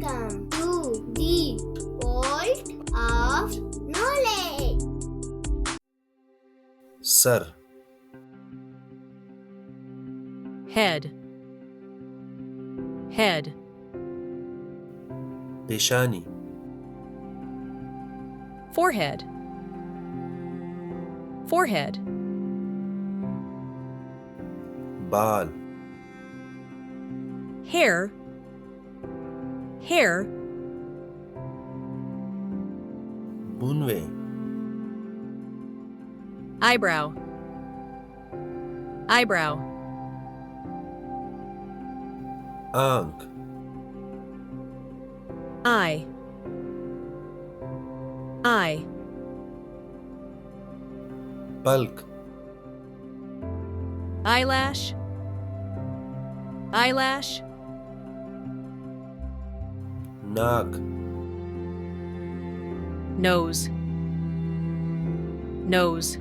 Welcome to the world of knowledge. Sir, Head. Head. Peshani, Forehead. Forehead. Baal, Hair. Hair. Bunwe, Eyebrow. Eyebrow. Ank, Eye. Eye. Palk, Eyelash. Eyelash. Naak, Nose. Nose.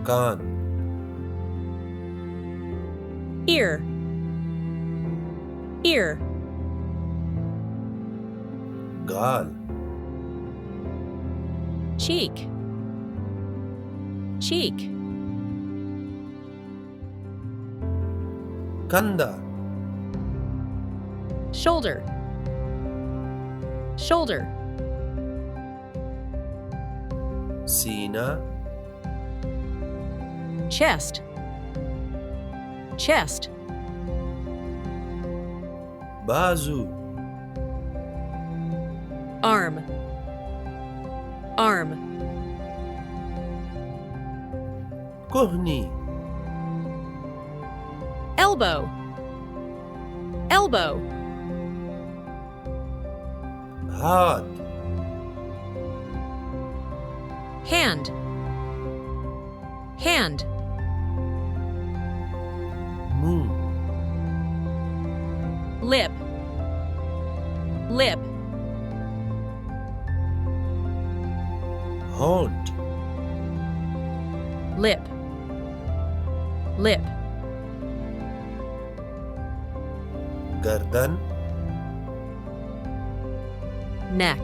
Kaan, Ear. Ear. Gaal, Cheek. Cheek. Kanda, Shoulder. Shoulder. Sina, Chest. Chest. Bazu, Arm. Arm. Kohni, Elbow. Elbow. Haat, Hand. Hand. Muh, Lip. Lip. Haunt, Lip. Lip. Gardan, Neck.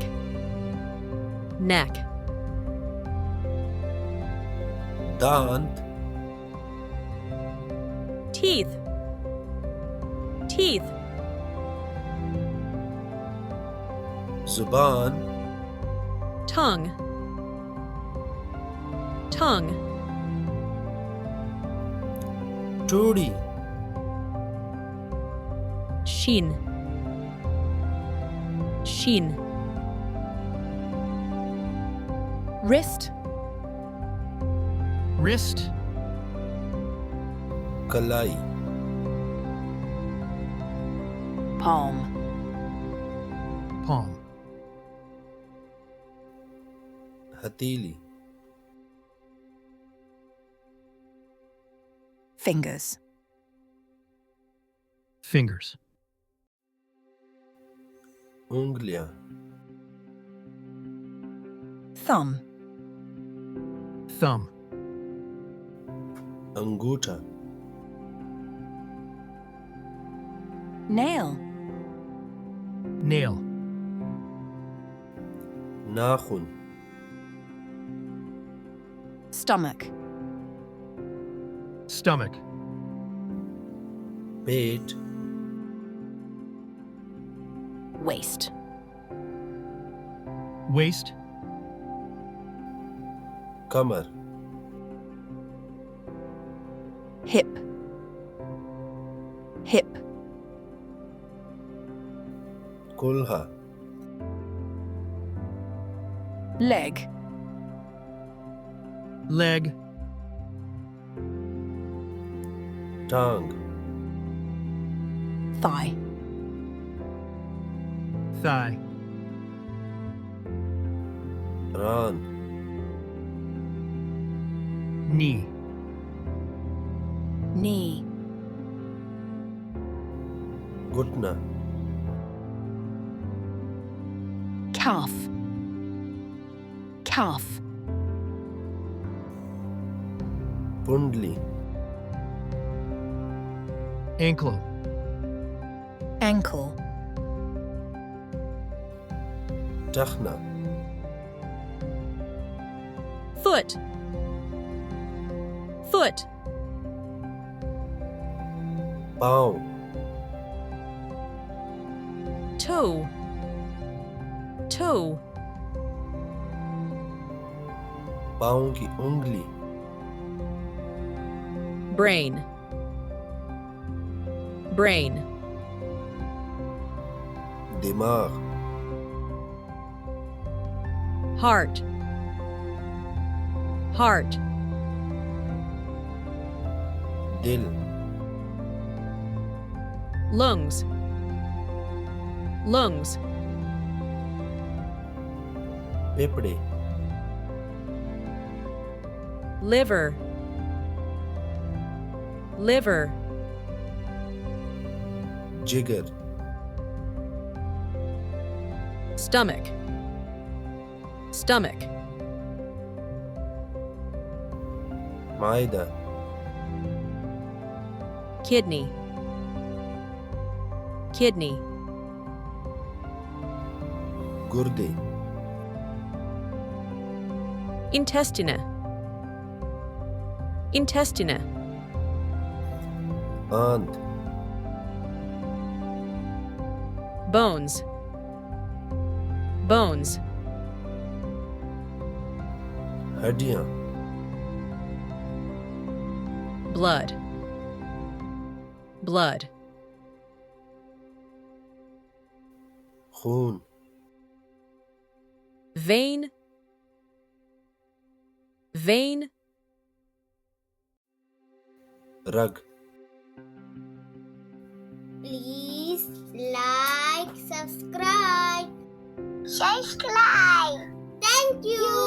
Neck. Dant, Teeth. Teeth. Zuban, Tongue. Tongue. Todi, Shin. Shin. Wrist. Wrist. Kalai, Palm. Palm. Hatili, Fingers. Fingers. Unglia, Thumb. Thumb. Anguta, Nail. Nail. Nakhun, Stomach. Stomach. Pate, Waist. Waist. Kamar, Hip. Hip. Kulha, Leg. Leg. Tang, Thigh. Thigh. Ran, Knee. Knee. Ankle. टखना Foot. Foot. पाँव Toe. Toe. पाँव की उंगली Brain. Brain. दिमाग Heart. Heart. दिल Lungs. Lungs. फेफड़े Liver. Liver. जिगर Stomach. Stomach. मायदा Kidney. Kidney. गुर्दे Intestina. Intestina. आंत Bones. Bones. हड्डियाँ Blood. Blood. खून Vein. Vein. रग Please like, subscribe. Subscribe. Thank you.